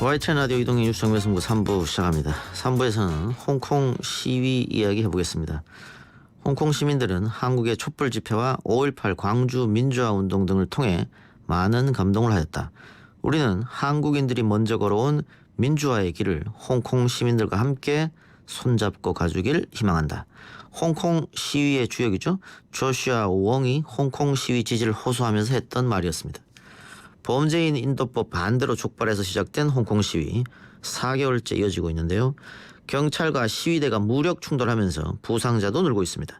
YTN 라디오 이동희 뉴스 정면승부 3부 시작합니다. 3부에서는 홍콩 시위 이야기 해보겠습니다. 홍콩 시민들은 한국의 촛불 집회와 5.18 광주 민주화 운동 등을 통해 많은 감동을 하였다. 우리는 한국인들이 먼저 걸어온 민주화의 길을 홍콩 시민들과 함께 손잡고 가주길 희망한다. 홍콩 시위의 주역이죠. 조슈아 웡이 홍콩 시위 지지를 호소하면서 했던 말이었습니다. 범죄인 인도법 반대로 촉발해서 시작된 홍콩 시위 4개월째 이어지고 있는데요. 경찰과 시위대가 무력 충돌하면서 부상자도 늘고 있습니다.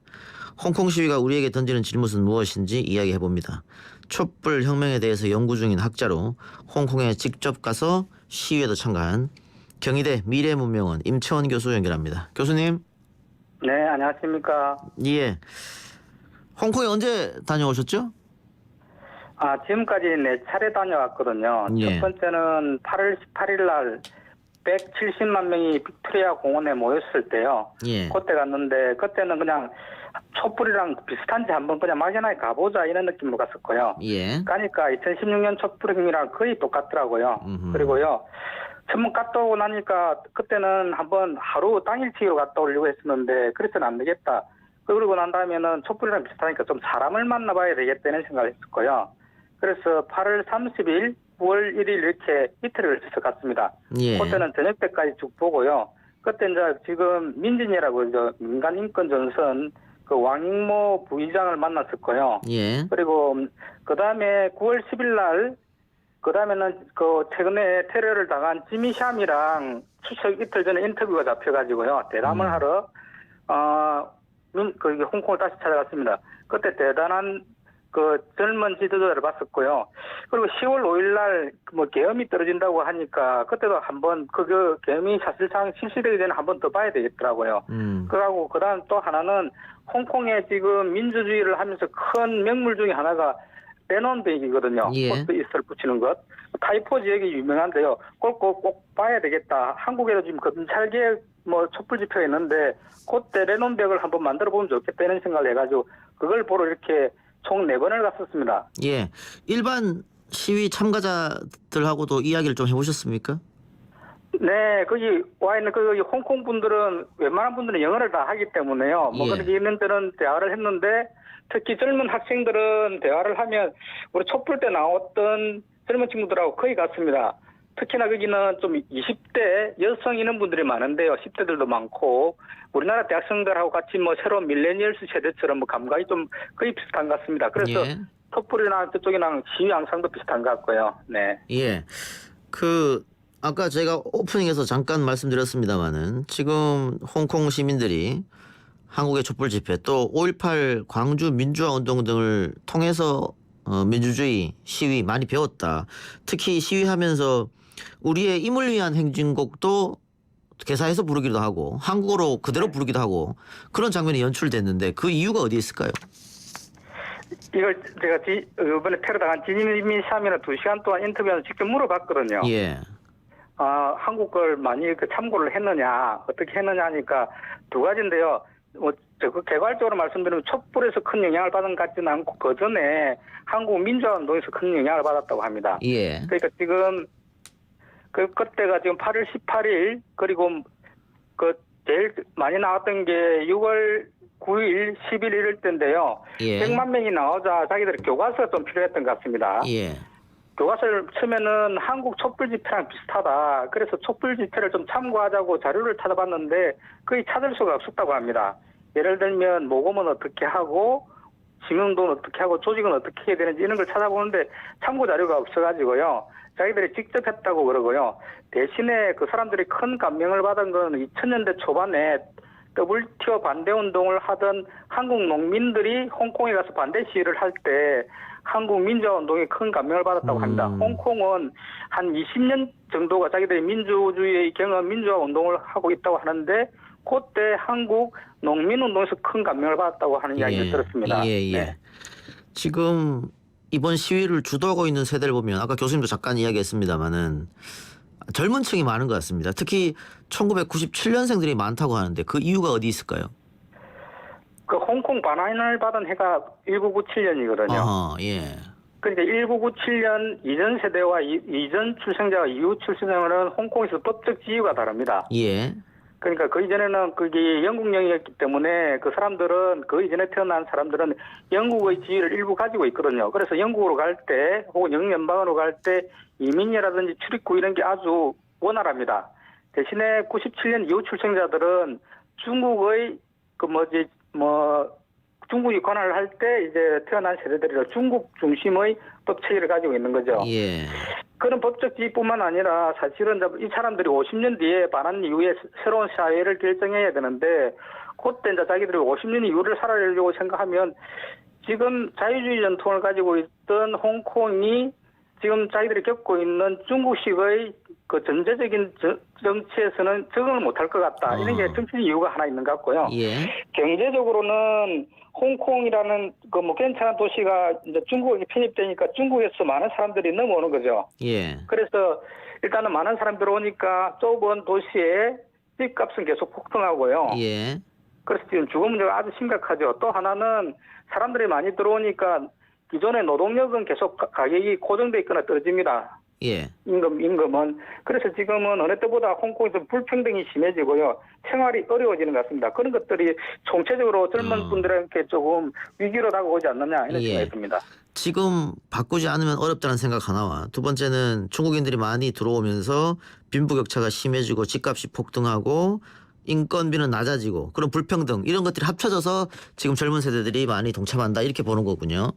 홍콩 시위가 우리에게 던지는 질문은 무엇인지 이야기해봅니다. 촛불 혁명에 대해서 연구 중인 학자로 홍콩에 직접 가서 시위에도 참가한 경희대 미래문명원 임채원 교수 연결합니다. 교수님. 네, 안녕하십니까. 예. 홍콩에 언제 다녀오셨죠? 지금까지 4차례 다녀왔거든요. 예. 첫 번째는 8월 18일 날 170만 명이 빅토리아 공원에 모였을 때요. 예. 그때 갔는데 그때는 그냥 촛불이랑 비슷한지 한번 그냥 막연하게 가보자 이런 느낌으로 갔었고요. 예. 가니까 2016년 촛불혁명이랑 거의 똑같더라고요. 그리고요. 처음 갔다 오고 나니까 그때는 한번 하루 당일치기로 갔다 오려고 했었는데 그래서는 안 되겠다. 그러고 난 다음에는 촛불이랑 비슷하니까 좀 사람을 만나봐야 되겠다는 생각을 했었고요. 그래서 8월 30일, 9월 1일 이렇게 이틀을 걸쳐서 갔습니다. 예. 그때는 저녁 때까지 쭉 보고요. 그때 이제 지금 민진이라고 민간인권전선 그 왕익모 부의장을 만났었고요. 예. 그리고 그 다음에 9월 10일 날 그 다음에는 그 최근에 테러를 당한 지미 샴이랑 추석 이틀 전에 인터뷰가 잡혀가지고요. 대담을 하러 그 홍콩을 다시 찾아갔습니다. 그때 대단한 그 젊은 지도자를 봤었고요. 그리고 10월 5일 날 뭐 계엄이 떨어진다고 하니까 그때도 한번 그 계엄이 사실상 실시되기 전에 한번 더 봐야 되겠더라고요. 그러고 그다음 또 하나는 홍콩에 지금 민주주의를 하면서 큰 명물 중에 하나가 레논백이거든요. 예. 포스트 이스트를 붙이는 것. 타이포 지역이 유명한데요. 꼭 봐야 되겠다. 한국에도 지금 검찰개혁 뭐 촛불 집회가 있는데 그때 레논백을 한번 만들어 보면 좋겠다 이런 생각을 해가지고 그걸 보러 이렇게 총 4번을 갔었습니다. 예. 일반 시위 참가자들하고도 이야기를 좀 해보셨습니까? 네, 거기 와 있는 그 홍콩 분들은 웬만한 분들은 영어를 다 하기 때문에요. 뭐 예. 그렇게 있는 데는 대화를 했는데 특히 젊은 학생들은 대화를 하면 우리 촛불 때 나왔던 젊은 친구들하고 거의 같습니다. 특히나 거기는 좀 20대 여성 인원분들이 많은데요. 10대들도 많고 우리나라 대학생들하고 같이 뭐 새로운 밀레니얼스 세대처럼 뭐 감각이 좀 거의 비슷한 것 같습니다. 그래서 예. 촛불이나 그쪽이랑 시위 양상도 비슷한 것 같고요. 네. 예. 아까 제가 오프닝에서 잠깐 말씀드렸습니다마는 지금 홍콩 시민들이 한국의 촛불 집회 또 5.18 광주 민주화 운동 등을 통해서 민주주의 시위 많이 배웠다. 특히 시위하면서 우리의 임을 위한 행진곡도 개사해서 부르기도 하고 한국어로 그대로 부르기도 하고 그런 장면이 연출됐는데 그 이유가 어디에 있을까요? 이걸 제가 이번에 테러 당한 지미 샴이나 2시간 동안 인터뷰하면서 직접 물어봤거든요. 예. 한국 걸 많이 참고를 했느냐, 어떻게 했느냐 하니까 두 가지인데요. 개괄적으로 말씀드리면 촛불에서 큰 영향을 받은 것 같지는 않고 그 전에 한국 민주화 운동에서 큰 영향을 받았다고 합니다. 예. 그러니까 지금 그때가 지금 8월 18일 그리고 제일 많이 나왔던 게 6월 9일, 10일 이럴 때인데요. 예. 100만 명이 나오자 자기들이 교과서가 좀 필요했던 것 같습니다. 예. 교과서를 쓰면은 한국 촛불 집회랑 비슷하다. 그래서 촉불 집회를 좀 참고하자고 자료를 찾아봤는데 거의 찾을 수가 없었다고 합니다. 예를 들면 모금은 어떻게 하고 징용도는 어떻게 하고 조직은 어떻게 해야 되는지 이런 걸 찾아보는데 참고 자료가 없어가지고요. 자기들이 직접 했다고 그러고요. 대신에 그 사람들이 큰 감명을 받은 건 2000년대 초반에 WTO 반대운동을 하던 한국 농민들이 홍콩에 가서 반대 시위를 할 때 한국 민주화운동에 큰 감명을 받았다고 합니다. 홍콩은 한 20년 정도가 자기들이 민주주의의 경험 민주화운동을 하고 있다고 하는데 그때 한국 농민운동에서 큰 감명을 받았다고 하는 이야기를 들었습니다. 예. 네. 지금 이번 시위를 주도하고 있는 세대를 보면 아까 교수님도 잠깐 이야기했습니다마는 젊은 층이 많은 것 같습니다. 특히 1997년생들이 많다고 하는데 그 이유가 어디 있을까요? 그 홍콩 반환을 받은 해가 1997년이거든요. 예. 그러니까 1997년 이전 세대와 이전 출생자와 이후 출생자는 홍콩에서 법적 지위가 다릅니다. 예. 그러니까 그 이전에는 그게 영국령이었기 때문에 그 사람들은 그 이전에 태어난 사람들은 영국의 지위를 일부 가지고 있거든요. 그래서 영국으로 갈 때 혹은 영국 연방으로 갈 때 이민이라든지 출입국 이런 게 아주 원활합니다. 대신에 97년 이후 출생자들은 중국의 중국이 관할을 할 때 이제 태어난 세대들이라 중국 중심의 법 체계를 가지고 있는 거죠. 예. 그런 법적 지위뿐만 아니라 사실은 이 사람들이 50년 뒤에 반환 이후에 새로운 사회를 결정해야 되는데 그때 이제 자기들이 50년 이후를 살아내려고 생각하면 지금 자유주의 전통을 가지고 있던 홍콩이 지금 자기들이 겪고 있는 중국식의 그 전제적인 정치에서는 적응을 못할 것 같다. 이런 게 정치적 이유가 하나 있는 것 같고요. 예. 경제적으로는 홍콩이라는 그 괜찮은 도시가 이제 중국에 편입되니까 중국에서 많은 사람들이 넘어오는 거죠. 예. 그래서 일단은 많은 사람들이 오니까 좁은 도시에 집값은 계속 폭등하고요. 예. 그래서 지금 주거 문제가 아주 심각하죠. 또 하나는 사람들이 많이 들어오니까 기존의 노동력은 계속 가격이 고정돼 있거나 떨어집니다. 예. 임금은. 그래서 지금은 어느 때보다 홍콩에서 불평등이 심해지고요. 생활이 어려워지는 것 같습니다. 그런 것들이 총체적으로 젊은 분들에게 조금 위기로 다가오지 않느냐 이런 생각이 듭니다. 지금 바꾸지 않으면 어렵다는 생각 하나와 두 번째는 중국인들이 많이 들어오면서 빈부격차가 심해지고 집값이 폭등하고 인건비는 낮아지고 그런 불평등 이런 것들이 합쳐져서 지금 젊은 세대들이 많이 동참한다 이렇게 보는 거군요.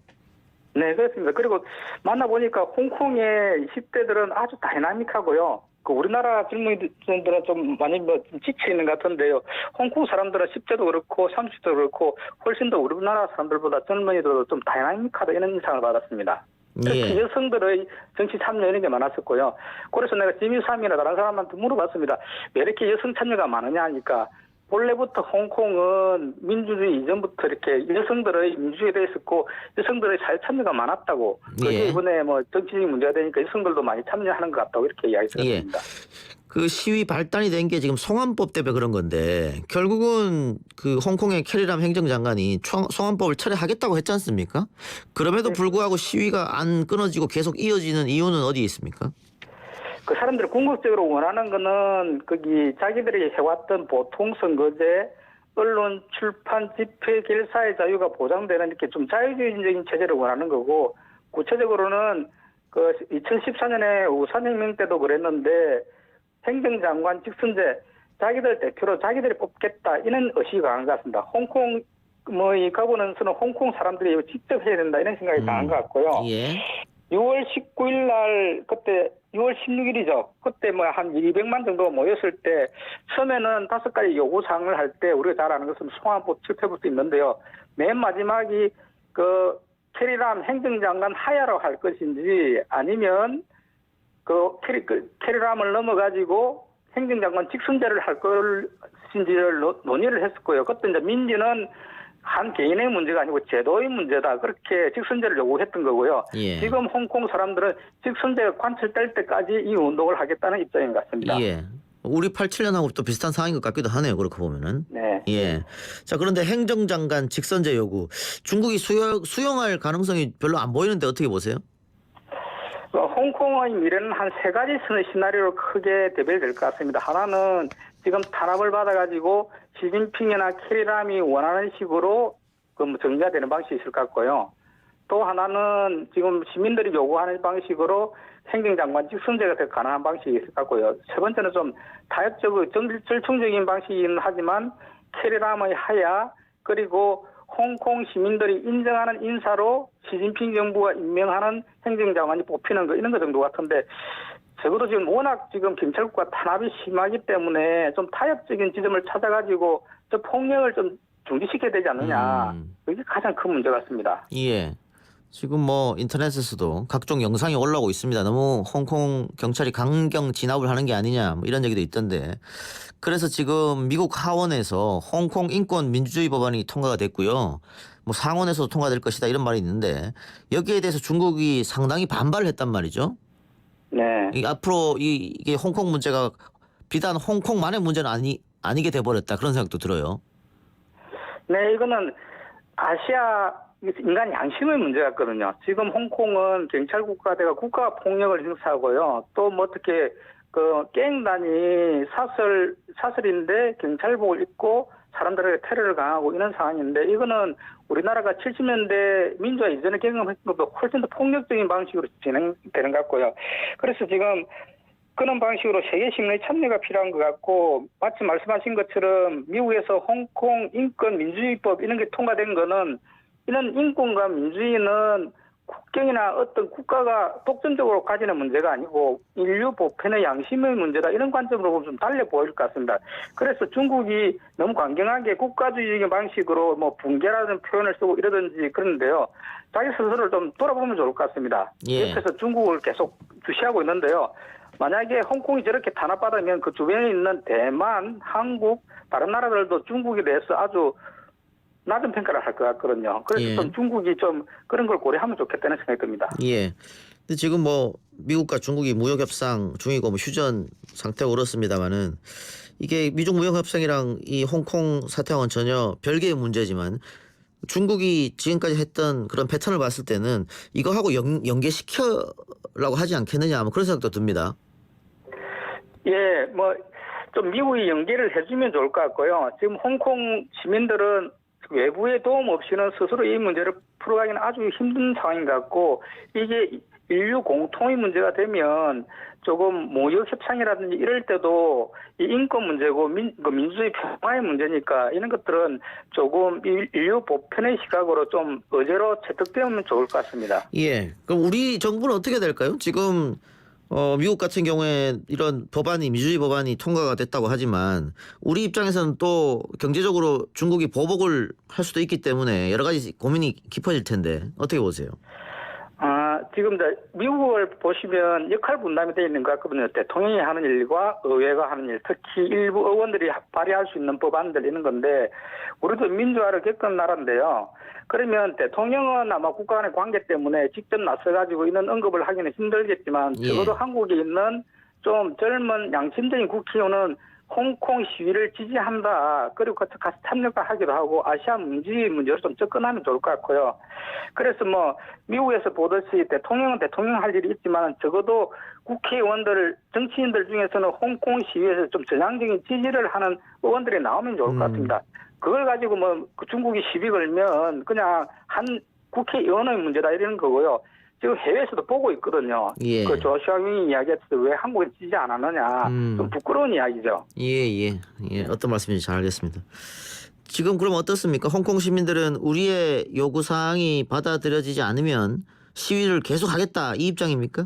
네, 그렇습니다. 그리고 만나보니까 홍콩의 10대들은 아주 다이나믹하고요. 그 우리나라 젊은이들은 좀 많이 좀 지쳐있는 것 같은데요. 홍콩 사람들은 10대도 그렇고 30대도 그렇고 훨씬 더 우리나라 사람들보다 젊은이들도 좀 다이나믹하다 이런 인상을 받았습니다. 특히 예. 여성들의 정치 참여 이런 게 많았었고요. 그래서 내가 지미삼이나 다른 사람한테 물어봤습니다. 왜 이렇게 여성 참여가 많으냐 하니까 본래부터 홍콩은 민주주의 이전부터 이렇게 여성들의 민주주의에 대해 있었고 여성들의 사회 참여가 많았다고. 그래서 예. 이번에 정치적인 문제가 되니까 여성들도 많이 참여하는 것 같다고 이렇게 이야기 들었습니다. 그 시위 발단이 된 게 지금 송환법 때문에 그런 건데 결국은 그 홍콩의 캐리람 행정장관이 송환법을 철회하겠다고 했지 않습니까? 그럼에도 불구하고 시위가 안 끊어지고 계속 이어지는 이유는 어디에 있습니까? 그 사람들이 궁극적으로 원하는 거는 거기 자기들이 해왔던 보통 선거제, 언론, 출판, 집회, 결사의 자유가 보장되는 이렇게 좀 자유주의적인 체제를 원하는 거고 구체적으로는 그 2014년에 우산혁명 때도 그랬는데 행정장관 직선제 자기들 대표로 자기들이 뽑겠다 이런 의식이 강한 것 같습니다. 홍콩 이 가버넌스는 홍콩 사람들이 직접 해야 된다 이런 생각이 강한 것 같고요. 예. 6월 19일 날 그때 6월 16일이죠. 그때 한 200만 정도 모였을 때 처음에는 5가지 요구사항을 할 때 우리가 잘 아는 것은 송환법 철폐부터 있는데요. 맨 마지막이 그 캐리람 행정장관 하야로 할 것인지 아니면 캐리람을 넘어가지고 행정장관 직선제를 할 것인지를 논의를 했었고요. 그때 이제 민주는 한 개인의 문제가 아니고 제도의 문제다. 그렇게 직선제를 요구했던 거고요. 예. 지금 홍콩 사람들은 직선제가 관철될 때까지 이 운동을 하겠다는 입장인 것 같습니다. 예. 우리 87년하고 또 비슷한 상황인 것 같기도 하네요. 그렇게 보면은. 네. 예. 자, 그런데 행정장관 직선제 요구 중국이 수용할 가능성이 별로 안 보이는데 어떻게 보세요? 홍콩의 미래는 한 3가지 시나리오로 크게 대별될 것 같습니다. 하나는 지금 탄압을 받아가지고 시진핑이나 캐리람이 원하는 식으로 정리가 되는 방식이 있을 것 같고요. 또 하나는 지금 시민들이 요구하는 방식으로 행정장관 직선제가 더 가능한 방식이 있을 것 같고요. 세 번째는 좀 타협적으로 절충적인 방식이긴 하지만 캐리람의 하야 그리고 홍콩 시민들이 인정하는 인사로 시진핑 정부가 임명하는 행정장관이 뽑히는 거 이런 거 정도 같은데 적어도 지금 워낙 지금 경찰국과 탄압이 심하기 때문에 좀 타협적인 지점을 찾아가지고 저 폭력을 좀 중지시켜야 되지 않느냐. 그게 가장 큰 문제 같습니다. 예. 지금 인터넷에서도 각종 영상이 올라오고 있습니다. 너무 홍콩 경찰이 강경 진압을 하는 게 아니냐 이런 얘기도 있던데 그래서 지금 미국 하원에서 홍콩 인권 민주주의 법안이 통과가 됐고요. 상원에서도 통과될 것이다 이런 말이 있는데 여기에 대해서 중국이 상당히 반발을 했단 말이죠. 네. 앞으로 이게 홍콩 문제가 비단 홍콩만의 문제는 아니게 돼버렸다 그런 생각도 들어요. 네, 이거는 아시아 인간 양심의 문제 같거든요. 지금 홍콩은 경찰 국가대가 국가 폭력을 행사하고요. 또 뭐 어떻게 그 갱단이 사설인데 경찰복을 입고 사람들에게 테러를 강하고 이런 상황인데 이거는 우리나라가 70년대 민주화 이전에 경험했던 것보다 훨씬 더 폭력적인 방식으로 진행되는 것 같고요. 그래서 지금 그런 방식으로 세계 시민의 참여가 필요한 것 같고 마치 말씀하신 것처럼 미국에서 홍콩 인권 민주주의법 이런 게 통과된 거는 이런 인권과 민주주의는 국경이나 어떤 국가가 독점적으로 가지는 문제가 아니고 인류 보편의 양심의 문제다 이런 관점으로 보면 좀 달려 보일 것 같습니다. 그래서 중국이 너무 강경하게 국가주의적인 방식으로 뭐 붕괴라는 표현을 쓰고 이러든지 그런데요. 자기 스스로를 좀 돌아보면 좋을 것 같습니다. 예. 옆에서 중국을 계속 주시하고 있는데요. 만약에 홍콩이 저렇게 탄압받으면 그 주변에 있는 대만, 한국, 다른 나라들도 중국에 대해서 아주 낮은 평가를 할 것 같거든요. 그래서 예. 좀 중국이 좀 그런 걸 고려하면 좋겠다는 생각이 듭니다. 예. 근데 지금 뭐 미국과 중국이 무역 협상 중이고 뭐 휴전 상태가 오렇습니다만은 이게 미중 무역 협상이랑 이 홍콩 사태와는 전혀 별개의 문제지만 중국이 지금까지 했던 그런 패턴을 봤을 때는 이거하고 연계시켜라고 하지 않겠느냐 뭐 그런 생각도 듭니다. 예, 뭐 좀 미국이 연계를 해주면 좋을 것 같고요. 지금 홍콩 시민들은 외부의 도움 없이는 스스로 이 문제를 풀어가기는 아주 힘든 상황인 것 같고 이게 인류 공통의 문제가 되면 조금 무역 협상이라든지 이럴 때도 이 인권 문제고 민주주의 평화의 문제니까 이런 것들은 조금 인류 보편의 시각으로 좀 의제로 채택되면 좋을 것 같습니다. 예. 그럼 우리 정부는 어떻게 될까요? 지금 미국 같은 경우에 이런 법안이 민주주의 법안이 통과가 됐다고 하지만 우리 입장에서는 또 경제적으로 중국이 보복을 할 수도 있기 때문에 여러 가지 고민이 깊어질 텐데 어떻게 보세요? 지금 미국을 보시면 역할 분담이 되어 있는 것 같거든요. 대통령이 하는 일과 의회가 하는 일, 특히 일부 의원들이 발의할 수 있는 법안들 이런 건데 우리도 민주화를 겪은 나라인데요. 그러면 대통령은 아마 국가 간의 관계 때문에 직접 나서가지고 이런 언급을 하기는 힘들겠지만 적어도 한국에 있는 좀 젊은 양심적인 국회의원은 홍콩 시위를 지지한다. 그리고 같이 참여하기도 하고 아시아 민주주의 문제로 좀 접근하면 좋을 것 같고요. 그래서 뭐 미국에서 보듯이 대통령은 대통령 할 일이 있지만 적어도 국회의원들, 정치인들 중에서는 홍콩 시위에서 좀 전향적인 지지를 하는 의원들이 나오면 좋을 것 같습니다. 그걸 가지고 뭐 중국이 시비 걸면 그냥 한 국회의원의 문제다 이러는 거고요. 지금 해외에서도 보고 있거든요. 예. 그 조슈아 윙이 이야기했을 때 왜 한국에 지지 안 하느냐. 좀 부끄러운 이야기죠. 예. 어떤 말씀인지 잘 알겠습니다. 지금 그럼 어떻습니까? 홍콩 시민들은 우리의 요구 사항이 받아들여지지 않으면 시위를 계속하겠다 이 입장입니까?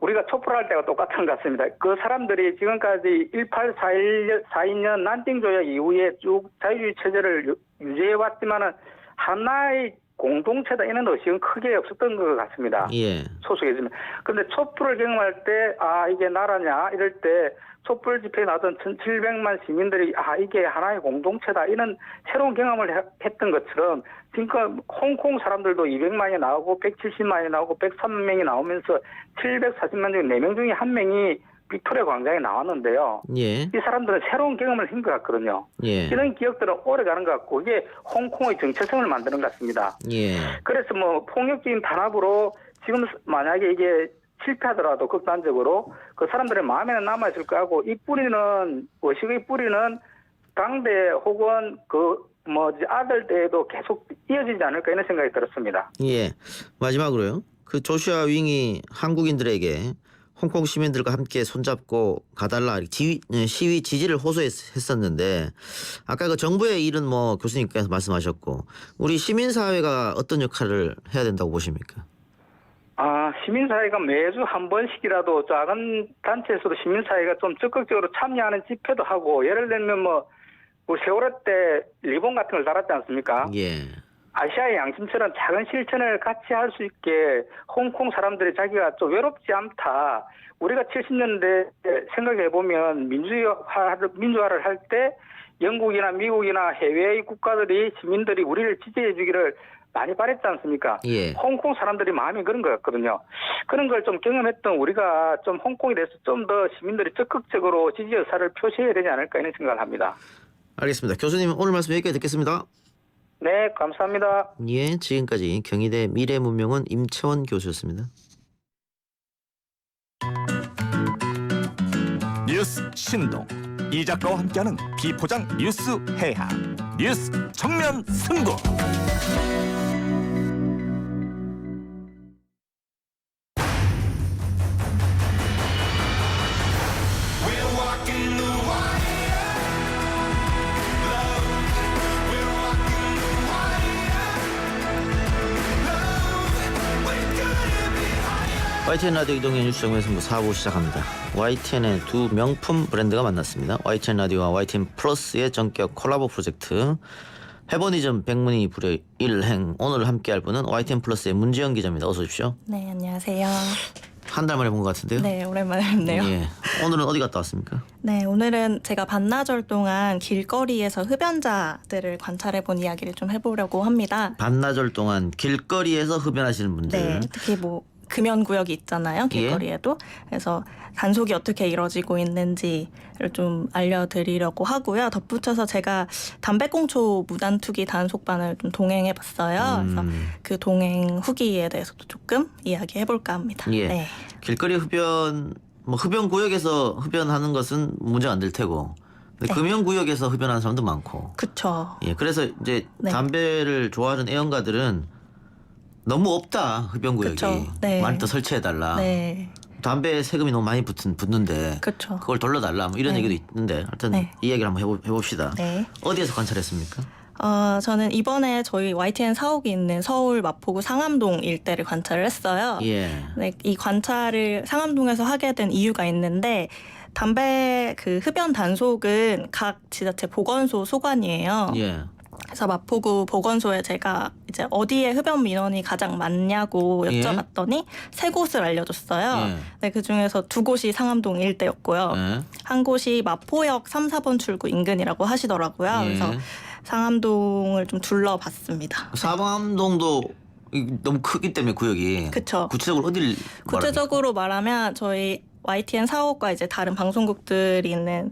우리가 촛불 할 때가 똑같은 것 같습니다. 그 사람들이 지금까지 1842년 난징 조약 이후에 쭉 자유주의 체제를 유지해 왔지만은 하나의 공동체다 이런 의식은 크게 없었던 것 같습니다. 예. 소속이지만. 근데 촛불을 경험할 때, 이게 나라냐, 이럴 때 촛불 집회에 나왔던 1,700만 시민들이, 이게 하나의 공동체다, 이런 새로운 경험을 했던 것처럼, 지금 홍콩 사람들도 200만이 나오고, 170만이 나오고, 103명이 나오면서 740만 중에 4명 중에 1명이 빅토리아 광장에 나왔는데요. 예. 이 사람들은 새로운 경험을 한 것 같거든요. 예. 이런 기억들은 오래 가는 것 같고 이게 홍콩의 정체성을 만드는 것 같습니다. 예. 그래서 뭐 폭력적인 탄압으로 지금 만약에 이게 실패하더라도 극단적으로 그 사람들의 마음에는 남아있을 거고 이 뿌리는 의식의 뿌리는 당대 혹은 아들 때에도 계속 이어지지 않을까 이런 생각이 들었습니다. 예. 마지막으로요. 그 조슈아 윙이 한국인들에게 홍콩 시민들과 함께 손잡고 가달라 시위 지지를 호소했었는데 아까 그 정부의 일은 뭐 교수님께서 말씀하셨고 우리 시민사회가 어떤 역할을 해야 된다고 보십니까? 시민사회가 매주 한 번씩이라도 작은 단체에서도 시민사회가 좀 적극적으로 참여하는 집회도 하고 예를 들면 뭐 세월호 때 리본 같은 걸 달았지 않습니까? 예. 아시아의 양심처럼 작은 실천을 같이 할 수 있게 홍콩 사람들이 자기가 좀 외롭지 않다. 우리가 70년대 생각해보면 민주화를 할 때 영국이나 미국이나 해외의 국가들이 시민들이 우리를 지지해 주기를 많이 바랬지 않습니까? 예. 홍콩 사람들이 마음이 그런 것 같거든요. 그런 걸 좀 경험했던 우리가 좀 홍콩에 대해서 좀 더 시민들이 적극적으로 지지 의사를 표시해야 되지 않을까 이런 생각을 합니다. 알겠습니다. 교수님 오늘 말씀 여기까지 듣겠습니다. 네, 감사합니다. 예, 지금까지 경희대 미래문명원 임채원 교수였습니다. 뉴스 신동 이 작가와 함께하는 비포장 뉴스 해학 뉴스 정면 승부. YTN 라디오 이동현 뉴스 정면 승부 4부 시작합니다. YTN의 두 명품 브랜드가 만났습니다. YTN 라디오와 YTN 플러스의 전격 콜라보 프로젝트 해보니즘 백문이 불여 일행. 오늘 함께할 분은 YTN 플러스의 문지영 기자입니다. 어서 오십시오. 네, 안녕하세요. 한 달 만에 본 것 같은데요. 네, 오랜만에 뵙네요. 예. 오늘은 어디 갔다 왔습니까? 네, 오늘은 제가 반나절 동안 길거리에서 흡연자들을 관찰해본 이야기를 좀 해보려고 합니다. 반나절 동안 길거리에서 흡연하시는 분들. 네, 특히 뭐 금연구역이 있잖아요, 길거리에도. 그래서 단속이 어떻게 이루어지고 있는지를 좀 알려드리려고 하고요. 덧붙여서 제가 담배꽁초 무단투기 단속반을 좀 동행해봤어요. 그래서 그 동행 후기에 대해서도 조금 이야기해볼까 합니다. 예. 네. 길거리 흡연, 뭐 흡연 구역에서 흡연하는 것은 문제가 안 될 테고, 근데 네. 금연 구역에서 흡연하는 사람도 많고. 그쵸. 예. 그래서 이제 네. 담배를 좋아하는 애연가들은 너무 없다 흡연 구역이. 그쵸. 네. 많이 더 설치해달라. 네, 담배 세금이 너무 많이 붙는데 그쵸. 그걸 돌려달라. 뭐 이런 네. 얘기도 있는데 하여튼 네. 이 얘기를 한번 해봅시다. 네. 어디에서 관찰했습니까? 저는 이번에 저희 YTN 사옥이 있는 서울 마포구 상암동 일대를 관찰을 했어요. 예. 네, 이 관찰을 상암동에서 하게 된 이유가 있는데 담배 그 흡연 단속은 각 지자체 보건소 소관이에요. 예. 그래서 마포구 보건소에 제가 이제 어디에 흡연 민원이 가장 많냐고 예. 여쭤봤더니 세 곳을 알려줬어요. 예. 네, 그 중에서 두 곳이 상암동 일대였고요. 예. 한 곳이 마포역 3, 4번 출구 인근이라고 하시더라고요. 예. 그래서 상암동을 좀 둘러봤습니다. 사방동도 너무 크기 때문에 구역이. 그쵸. 구체적으로 어디를 구체적으로 말하면 저희 YTN 사옥과 이제 다른 방송국들이 있는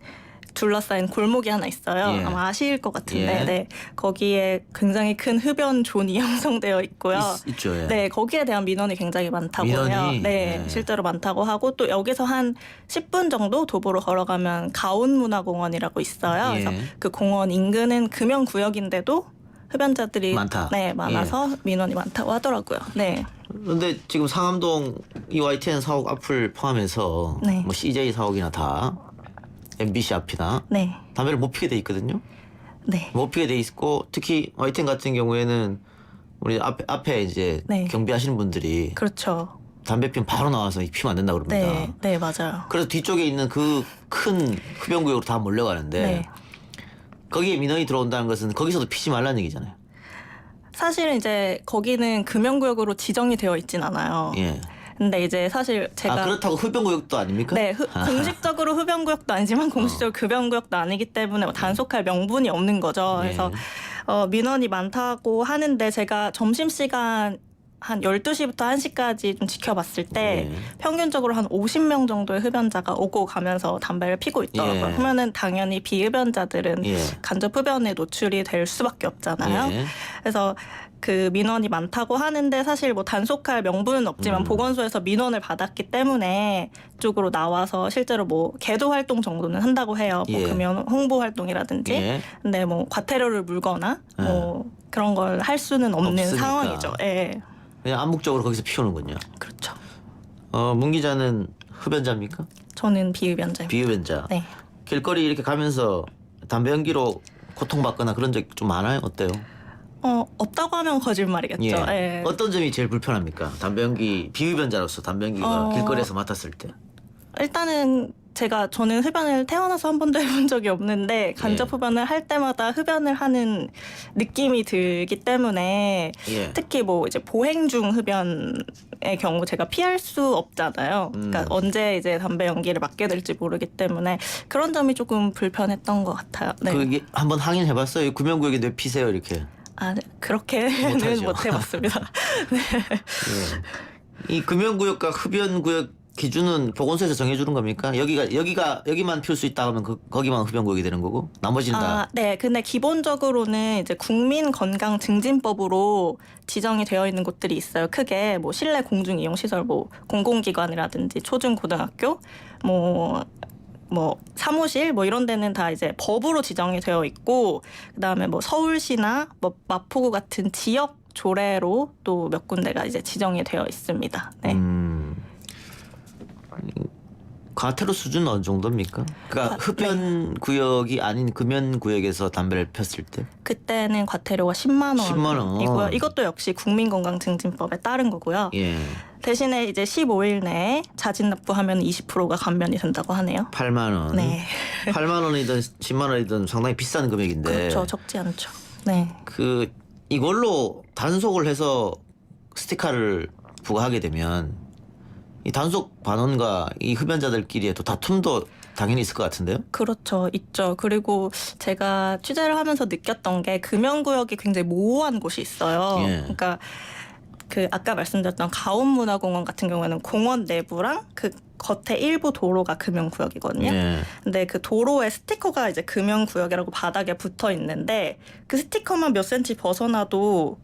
둘러싸인 골목이 하나 있어요. 예. 아마 아실 것 같은데, 예. 네, 거기에 굉장히 큰 흡연 존이 형성되어 있고요. 있죠. 예. 네, 거기에 대한 민원이 굉장히 많다고 해요. 민원이? 네, 예. 실제로 많다고 하고 또 여기서 한 10분 정도 도보로 걸어가면 가온문화공원이라고 있어요. 예. 그래서 그 공원 인근은 금연구역인데도 흡연자들이 많다. 네, 많아서 민원이 많다고 하더라고요. 네. 근데 지금 상암동 이 YTN 사옥 앞을 포함해서 네. 뭐 CJ 사옥이나 다 MBC 앞이나 네. 담배를 못 피게 돼 있거든요. 네. 못 피게 돼 있고 특히 YTN 같은 경우에는 우리 앞에 이제 네. 경비하시는 분들이 그렇죠. 담배 피면 바로 나와서 피면 안 된다 그럽니다. 네. 네, 맞아요. 그래서 뒤쪽에 있는 그 큰 흡연구역으로 다 몰려가는데 네. 거기에 민원이 들어온다는 것은 거기서도 피지 말라는 얘기잖아요. 사실은 이제 거기는 금연구역으로 지정이 되어 있진 않아요. 예. 근데 이제 사실 제가 그렇다고 흡연구역도 아닙니까? 네, 공식적으로 흡연구역도 아니지만 공식적으로 급연구역도 아니기 때문에 뭐 단속할 명분이 없는 거죠. 네. 그래서 민원이 많다고 하는데 제가 점심시간 한 12시부터 1시까지 좀 지켜봤을 때 네. 평균적으로 한 50명 정도의 흡연자가 오고 가면서 담배를 피고 있더라고요. 예. 그러면은 당연히 비흡연자들은 예. 간접 흡연에 노출이 될 수밖에 없잖아요. 예. 그래서 그 민원이 많다고 하는데 사실 뭐 단속할 명분은 없지만 보건소에서 민원을 받았기 때문에 이쪽으로 나와서 실제로 뭐 계도 활동 정도는 한다고 해요. 뭐 예. 금연 홍보 활동이라든지. 예. 근데 뭐 과태료를 물거나 뭐 그런 걸 할 수는 없는 없으니까. 상황이죠. 예. 그냥 암묵적으로 거기서 피우는군요. 그렇죠. 문 기자는 흡연자입니까? 저는 비흡연자입니다. 비흡연자. 네. 길거리 이렇게 가면서 담배 연기로 고통받거나 그런 적 좀 많아요? 어때요? 없다고 하면 거짓말이겠죠. 예. 어떤 점이 제일 불편합니까? 담배 연기 비흡연자로서 담배 연기가 길거리에서 맡았을 때. 일단은 저는 흡연을 태어나서 한 번도 해본 적이 없는데 간접 예. 흡연을 할 때마다 흡연을 하는 느낌이 들기 때문에 예. 특히 뭐 이제 보행 중 흡연의 경우 제가 피할 수 없잖아요. 그러니까 언제 이제 담배 연기를 맡게 될지 모르기 때문에 그런 점이 조금 불편했던 것 같아요. 네. 그게 한번 항의해봤어요? 구명구역에 왜 피세요? 이렇게. 네. 그렇게는 못하죠. 못 해봤습니다. 네. 예. 이 금연구역과 흡연구역 기준은 보건소에서 정해주는 겁니까? 여기만 피울 수 있다 하면 거기만 흡연구역이 되는 거고 나머지는 다. 네. 근데 기본적으로는 이제 국민건강증진법으로 지정이 되어 있는 곳들이 있어요. 크게 뭐 실내 공중이용시설, 뭐 공공기관이라든지 초중고등학교, 뭐 사무실 뭐 이런 데는 다 이제 법으로 지정이 되어 있고, 그다음에 뭐 서울시나 뭐 마포구 같은 지역 조례로 또 몇 군데가 이제 지정이 되어 있습니다. 네. 과태료 수준은 어느 정도입니까? 그러니까 흡연 구역이 아닌 금연 구역에서 담배를 폈을 때 그때는 과태료가 10만 10만 원. 원이고요. 이것도 역시 국민건강증진법에 따른 거고요. 예. 대신에 이제 15일 내에 자진 납부하면 20%가 감면이 된다고 하네요. 8만 원. 네. 8만 원이든 10만 원이든 상당히 비싼 금액인데. 그렇죠. 적지 않죠. 네. 이걸로 단속을 해서 스티커를 부과하게 되면 이 단속 반원과 이 흡연자들끼리의 또 다툼도 당연히 있을 것 같은데요? 그렇죠. 있죠. 그리고 제가 취재를 하면서 느꼈던 게 금연구역이 굉장히 모호한 곳이 있어요. 예. 그러니까 그 아까 말씀드렸던 가온문화공원 같은 경우에는 공원 내부랑 그 겉에 일부 도로가 금연구역이거든요. 예. 근데 그 도로에 스티커가 이제 금연구역이라고 바닥에 붙어 있는데 그 스티커만 몇 센치 벗어나도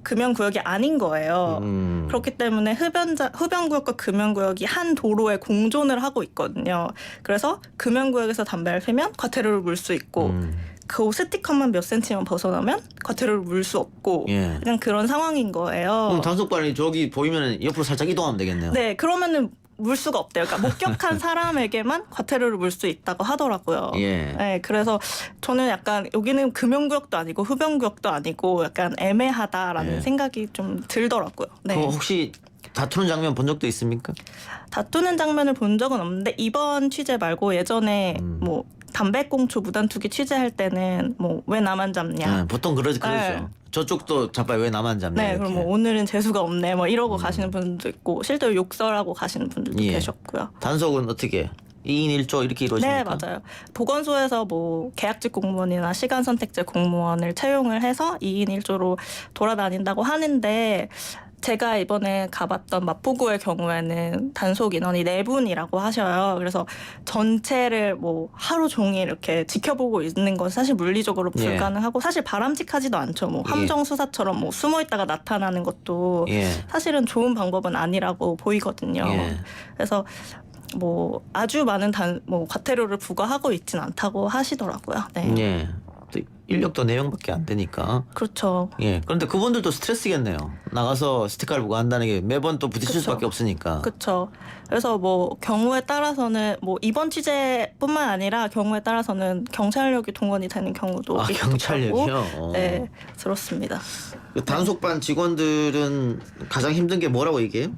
금연구역이 아닌 거예요. 그렇기 때문에 흡연구역과 금연구역이 한 도로에 공존을 하고 있거든요. 그래서 금연구역에서 담배를 피면 과태료를 물 수 있고 그 스티커만 몇 센치만 벗어나면 과태료를 물 수 없고 예. 그냥 그런 상황인 거예요. 그럼 단속반이 저기 보이면 옆으로 살짝 이동하면 되겠네요. 네, 그러면은 물 수가 없대요. 그러니까 목격한 사람에게만 과태료를 물 수 있다고 하더라고요. 예. 네, 그래서 저는 약간 여기는 금연구역도 아니고 흡연구역도 아니고 약간 애매하다라는 예. 생각이 좀 들더라고요. 네. 혹시 다투는 장면 본 적도 있습니까? 다투는 장면을 본 적은 없는데 이번 취재 말고 예전에 뭐 담배꽁초 무단투기 취재할 때는 뭐 왜 나만 잡냐. 네, 보통 그러죠. 네. 저쪽도 잡아요. 왜 나만 잡냐. 네, 이렇게. 그럼 뭐 오늘은 재수가 없네, 뭐 이러고 가시는 분들도 있고 실제로 욕설하고 가시는 분들도 예. 계셨고요. 단속은 어떻게 2인 1조 이렇게 이루어집니까? 네, 맞아요. 보건소에서 뭐 계약직 공무원이나 시간 선택제 공무원을 채용을 해서 2인 1조로 돌아다닌다고 하는데 제가 이번에 가봤던 마포구의 경우에는 단속 인원이 4분이라고 하셔요. 그래서 전체를 뭐 하루 종일 이렇게 지켜보고 있는 건 사실 물리적으로 예. 불가능하고 사실 바람직하지도 않죠. 뭐 예. 함정 수사처럼 뭐 숨어 있다가 나타나는 것도 예. 사실은 좋은 방법은 아니라고 보이거든요. 예. 그래서 뭐 아주 많은 뭐 과태료를 부과하고 있진 않다고 하시더라고요. 네. 예. 또 인력도 4명밖에 안 되니까. 그렇죠. 예. 그런데 그분들도 스트레스겠네요. 나가서 스티커를 부과한다는 게 매번 또 부딪힐 그쵸. 수밖에 없으니까. 그렇죠. 그래서 뭐 경우에 따라서는 뭐 이번 취재뿐만 아니라 경우에 따라서는 경찰력이 동원이 되는 경우도 있다고 경찰력이요? 네, 들었습니다. 그 단속반 직원들은 가장 힘든 게 뭐라고 얘기해요?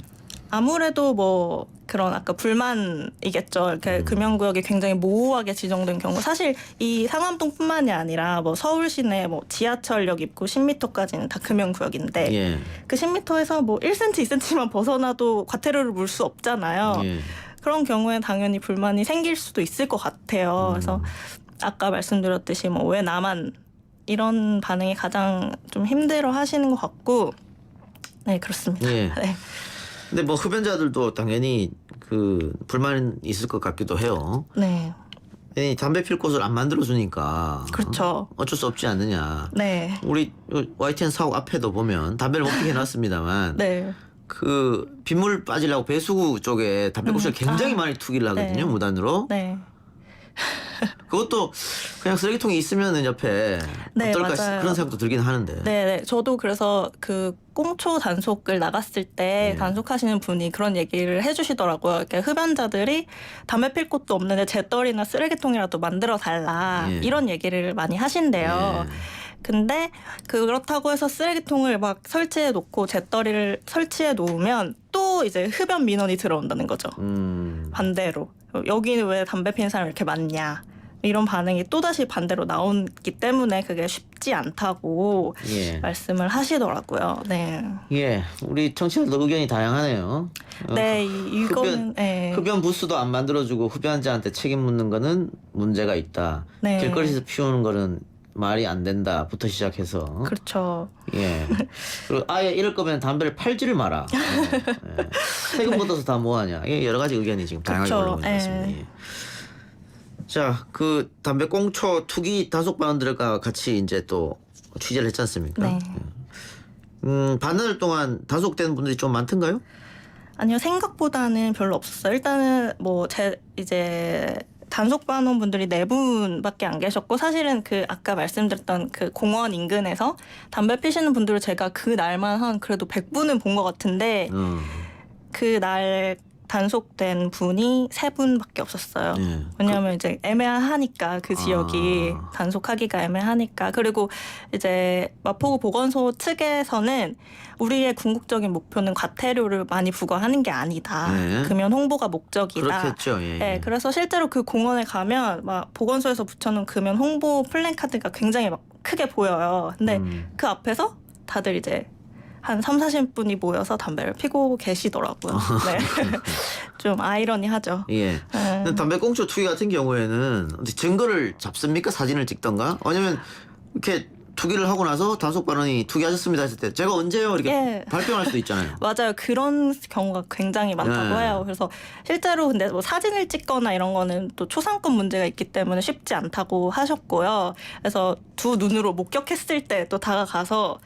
아무래도 뭐 그런 아까 불만이겠죠. 이렇게 금연구역이 굉장히 모호하게 지정된 경우 사실 이 상암동뿐만이 아니라 뭐 서울 시내 뭐 지하철역 입구 10m까지는 다 금연구역인데 예. 그 10m에서 뭐 1cm, 2cm만 벗어나도 과태료를 물 수 없잖아요. 예. 그런 경우에 당연히 불만이 생길 수도 있을 것 같아요. 그래서 아까 말씀드렸듯이 뭐 왜 나만 이런 반응이 가장 좀 힘들어 하시는 것 같고 네, 그렇습니다. 예. 네. 근데 뭐 흡연자들도 당연히 그 불만이 있을 것 같기도 해요. 네. 이 담배 필 곳을 안 만들어 주니까 그렇죠. 어쩔 수 없지 않느냐. 네. 우리 YTN 사옥 앞에도 보면 담배를 못 피게 해놨습니다만 네. 그 빗물 빠지려고 배수구 쪽에 담배꽁초를 굉장히 많이 투기를 하거든요. 네. 무단으로. 네. 그것도 그냥 쓰레기통이 있으면은 옆에 네, 어떨까 맞아요. 그런 생각도 들긴 하는데. 네. 저도 그래서 그 꽁초 단속을 나갔을 때 네. 단속하시는 분이 그런 얘기를 해주시더라고요. 이렇게 흡연자들이 담배 필 곳도 없는데 재떨이나 쓰레기통이라도 만들어 달라 예. 이런 얘기를 많이 하신대요. 예. 근데 그렇다고 해서 쓰레기통을 막 설치해 놓고 재떨이를 설치해 놓으면 또 이제 흡연 민원이 들어온다는 거죠. 반대로 여기는 왜 담배 피는 사람이 이렇게 많냐 이런 반응이 또다시 반대로 나오기 때문에 그게 쉽지 않다고 예. 말씀을 하시더라고요. 네. 예. 우리 청취자들도 의견이 다양하네요. 네, 이거는 네. 흡연 부스도 안 만들어주고 흡연자한테 책임 묻는 거는 문제가 있다. 네. 길거리에서 피우는 거는 말이 안 된다부터 시작해서 그렇죠. 예. 그리고 아예 이럴 거면 담배를 팔지를 마라. 예. 세금 걷어서 다 뭐하냐. 예, 여러 가지 의견이 지금 다양하게 그쵸. 올라오고 있습니다. 예. 자, 그 담배 꽁초 투기 단속반원들과 같이 이제 또 취재를 했지 않습니까? 네. 반나절 동안 단속된 분들이 좀 많던가요? 아니요, 생각보다는 별로 없었어요. 일단은 뭐 이제 단속반원 분들이 4분밖에 안 계셨고, 사실은 그 아까 말씀드렸던 그 공원 인근에서 담배 피시는 분들을 제가 그 날만 한 그래도 100분은 본 것 같은데 그 날 단속된 분이 3분밖에 없었어요. 예. 왜냐하면 이제 애매하니까 그 지역이 단속하기가 애매하니까. 그리고 이제 마포구 보건소 측에서는 우리의 궁극적인 목표는 과태료를 많이 부과하는 게 아니다. 네. 금연 홍보가 목적이다. 그렇겠죠. 예. 네, 그래서 실제로 그 공원에 가면 막 보건소에서 붙여놓은 금연 홍보 플랜카드가 굉장히 막 크게 보여요. 근데 그 앞에서 다들 이제 한 30-40분이 모여서 담배를 피고 계시더라고요. 네. 좀 아이러니하죠. 예. 근데 담배 꽁초 투기 같은 경우에는 증거를 잡습니까? 사진을 찍던가? 왜냐면 이렇게 투기를 하고 나서 단속반원이 투기하셨습니다 했을 때 제가 언제요? 이렇게 예. 발표할 수도 있잖아요. 맞아요. 그런 경우가 굉장히 많다고 네. 해요. 그래서 실제로 근데 뭐 사진을 찍거나 이런 거는 또 초상권 문제가 있기 때문에 쉽지 않다고 하셨고요. 그래서 두 눈으로 목격했을 때 또 다가가서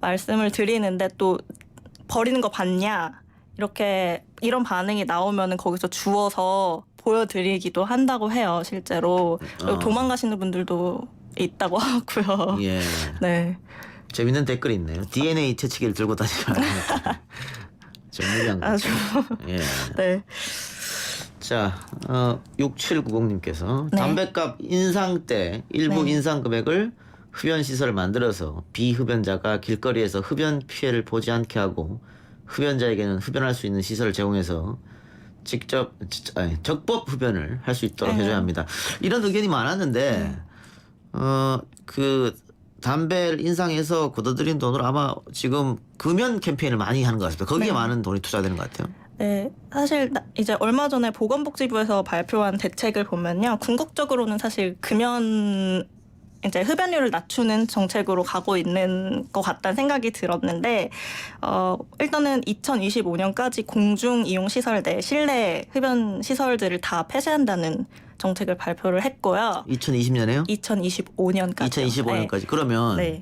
말씀을 드리는데 또 버리는 거 봤냐? 이런 반응이 나오면은 거기서 주워서 보여드리기도 한다고 해요. 실제로. 그리고 도망가시는 분들도 있다고 하고요. 예. 네. 재밌는 댓글이 있네요. DNA 채취기를 들고 다니면 좀 무리한 거. 아주. 예. 네. 자, 6790님께서 네. 담배값 인상 때 일부 네. 인상 금액을 흡연 시설을 만들어서 비흡연자가 길거리에서 흡연 피해를 보지 않게 하고 흡연자에게는 흡연할 수 있는 시설을 제공해서 적법 흡연을 할 수 있도록 해줘야 합니다. 이런 의견이 많았는데 그 담배를 인상해서 걷어들인 돈으로 아마 지금 금연 캠페인을 많이 하는 것 같습니다. 거기에 네. 많은 돈이 투자되는 것 같아요. 네, 사실 이제 얼마 전에 보건복지부에서 발표한 대책을 보면요, 궁극적으로는 사실 금연 이제 흡연율을 낮추는 정책으로 가고 있는 것 같다는 생각이 들었는데, 일단은 2025년까지 공중 이용 시설 내 실내 흡연 시설들을 다 폐쇄한다는 정책을 발표를 했고요. 2020년에요? 2025년까지. 2025년까지. 그러면 네.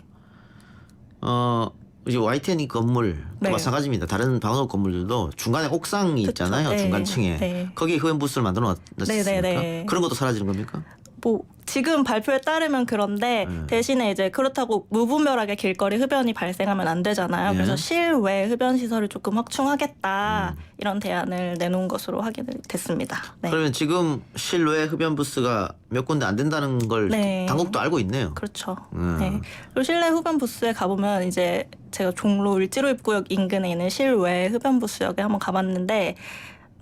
이제 YTN 건물 네. 마찬가지입니다. 다른 방송 건물들도 중간에 옥상이 그쵸. 있잖아요. 네. 중간층에. 네. 거기에 흡연 부스를 만들어 놨습니까? 네. 그런 것도 사라지는 겁니까? 뭐 지금 발표에 따르면 그런데 대신에 이제 그렇다고 무분별하게 길거리 흡연이 발생하면 안 되잖아요. 예. 그래서 실외 흡연 시설을 조금 확충하겠다 이런 대안을 내놓은 것으로 확인이 됐습니다. 네. 그러면 지금 실외 흡연 부스가 몇 군데 안 된다는 걸 네. 당국도 알고 있네요. 그렇죠. 네. 그리고 실내 흡연 부스에 가보면 이제 제가 종로 을지로입구역 인근에 있는 실외 흡연 부스역에 한번 가봤는데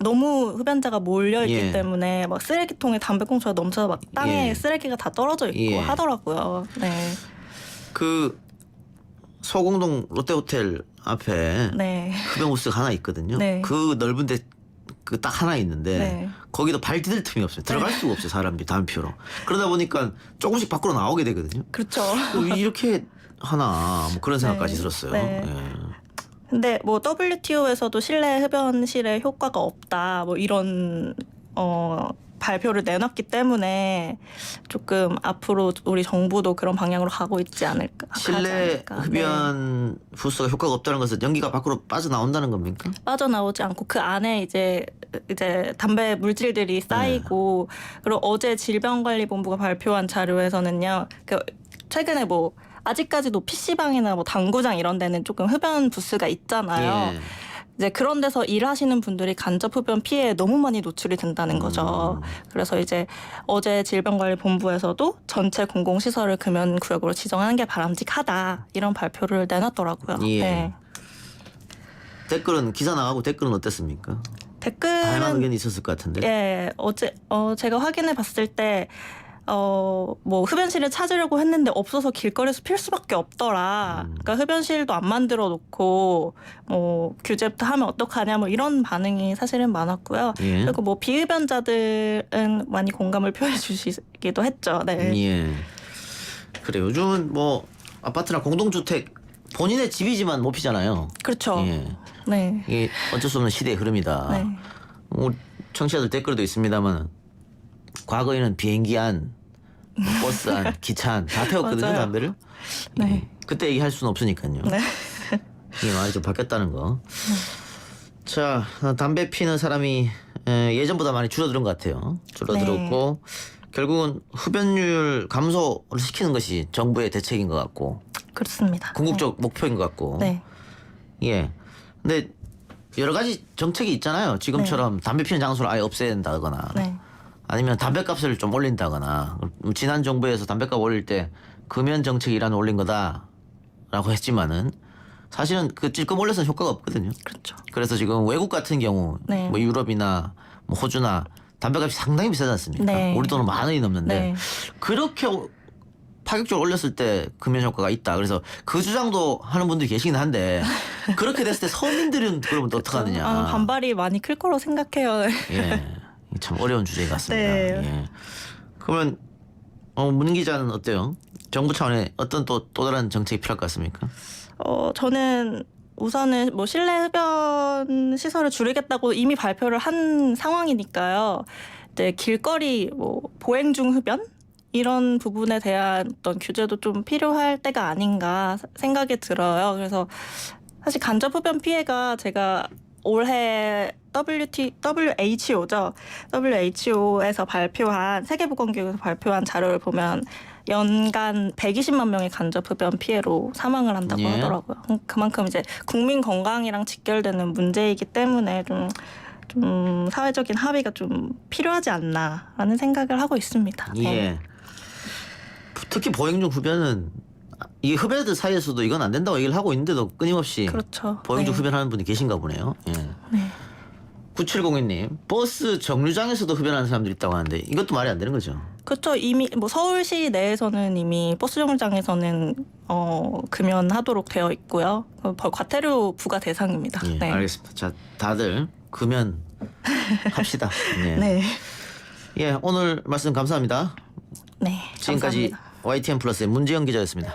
너무 흡연자가 몰려있기 예. 때문에 막 쓰레기통에 담배꽁초가 넘쳐서 막 땅에 예. 쓰레기가 다 떨어져 있고 예. 하더라고요. 네. 그 소공동 롯데호텔 앞에 네. 흡연 부스가 하나 있거든요. 네. 그 넓은데 그 딱 하나 있는데 네. 거기도 발 디딜 틈이 없어요. 들어갈 수가 없어요. 사람들이 담배 피우러. 그러다 보니까 조금씩 밖으로 나오게 되거든요. 그렇죠. 이렇게 하나 뭐 그런 생각까지 네. 들었어요. 네. 예. 근데 뭐 WTO에서도 실내 흡연실에 효과가 없다 뭐 이런 발표를 내놨기 때문에 조금 앞으로 우리 정부도 그런 방향으로 가고 있지 않을까. 가지 실내 않을까. 흡연 부스가 효과가 없다는 것은 연기가 밖으로 빠져나온다는 겁니까? 빠져나오지 않고 그 안에 이제 담배 물질들이 쌓이고 그리고 어제 질병관리본부가 발표한 자료에서는요. 그 최근에 뭐 아직까지도 PC방이나 뭐 당구장 이런 데는 조금 흡연 부스가 있잖아요. 예. 이제 그런 데서 일하시는 분들이 간접 흡연 피해에 너무 많이 노출이 된다는 거죠. 그래서 이제 어제 질병관리본부에서도 전체 공공시설을 금연구역으로 지정하는 게 바람직하다 이런 발표를 내놨더라고요. 예. 네. 댓글은 기사 나가고 댓글은 어땠습니까? 다양한 댓글은 의견이 있었을 것 같은데. 예, 어제 제가 확인해 봤을 때 뭐 흡연실을 찾으려고 했는데 없어서 길거리에서 필 수밖에 없더라. 그러니까 흡연실도 안 만들어 놓고 뭐 규제부터 하면 어떡하냐 뭐 이런 반응이 사실은 많았고요. 예. 그리고 뭐 비흡연자들은 많이 공감을 표해 주시기도 했죠. 네. 예. 그래 요즘은 뭐 아파트나 공동주택 본인의 집이지만 못 피잖아요. 그렇죠. 예. 네. 이게 어쩔 수 없는 시대의 흐름이다. 네. 우리 청취자들 댓글도 있습니다만 과거에는 비행기 안, 뭐 버스 안, 기차 안 다 태웠거든요 맞아요. 담배를. 네. 예. 그때 얘기할 수는 없으니까요. 네. 이게 많이 좀 바뀌었다는 거. 자, 담배 피는 사람이 예전보다 많이 줄어드는 것 같아요. 줄어들었고 결국은 흡연율 감소를 시키는 것이 정부의 대책인 것 같고 그렇습니다. 궁극적 목표인 것 같고. 네. 예. 근데 여러 가지 정책이 있잖아요. 지금처럼 담배 피는 장소를 아예 없앤다거나 네. 아니면 담배값을 좀 올린다거나 지난 정부에서 담배값 올릴 때 금연 정책이 일환 올린 거다라고 했지만은 사실은 그 찔끔 올려서 효과가 없거든요. 그렇죠. 그래서 지금 외국 같은 경우 네. 뭐 유럽이나 뭐 호주나 담배값이 상당히 비싸지 않습니까? 네. 우리 돈은 10,000원이 넘는데 네. 그렇게 파격적으로 올렸을 때 금연 효과가 있다. 그래서 그 주장도 하는 분들이 계시긴 한데 그렇게 됐을 때 서민들은 그러면 또 어떡하느냐. 반발이 많이 클 거로 생각해요. 예, 참 어려운 주제 같습니다. 네. 예. 그러면 문 기자는 어때요? 정부 차원의 어떤 또 다른 정책이 필요할 것 같습니까? 저는 우선은 뭐 실내 흡연 시설을 줄이겠다고 이미 발표를 한 상황이니까요. 이제 길거리 뭐 보행 중 흡연 이런 부분에 대한 어떤 규제도 좀 필요할 때가 아닌가 생각이 들어요. 그래서 사실 간접 흡연 피해가 제가 올해 WHO죠. WHO에서 발표한 세계보건기구에서 발표한 자료를 보면 연간 120만 명이 간접 흡연 피해로 사망을 한다고 예. 하더라고요. 그만큼 이제 국민 건강이랑 직결되는 문제이기 때문에 좀 사회적인 합의가 좀 필요하지 않나라는 생각을 하고 있습니다. 예. 네. 특히 보행 중 흡연은 이 흡연자들 사이에서도 이건 안 된다고 얘기를 하고 있는데도 끊임없이 그렇죠. 보행 중 네. 흡연하는 분이 계신가 보네요. 예. 네. 9702님 버스 정류장에서도 흡연하는 사람들이 있다고 하는데 이것도 말이 안 되는 거죠. 그렇죠. 이미 뭐 서울시 내에서는 이미 버스 정류장에서는 금연하도록 되어 있고요. 과태료 부과 대상입니다. 예, 네. 알겠습니다. 자, 다들 금연 합시다. 예. 네. 예, 오늘 말씀 감사합니다. 네. 지금까지 감사합니다. YTN 플러스의 문재영 기자였습니다.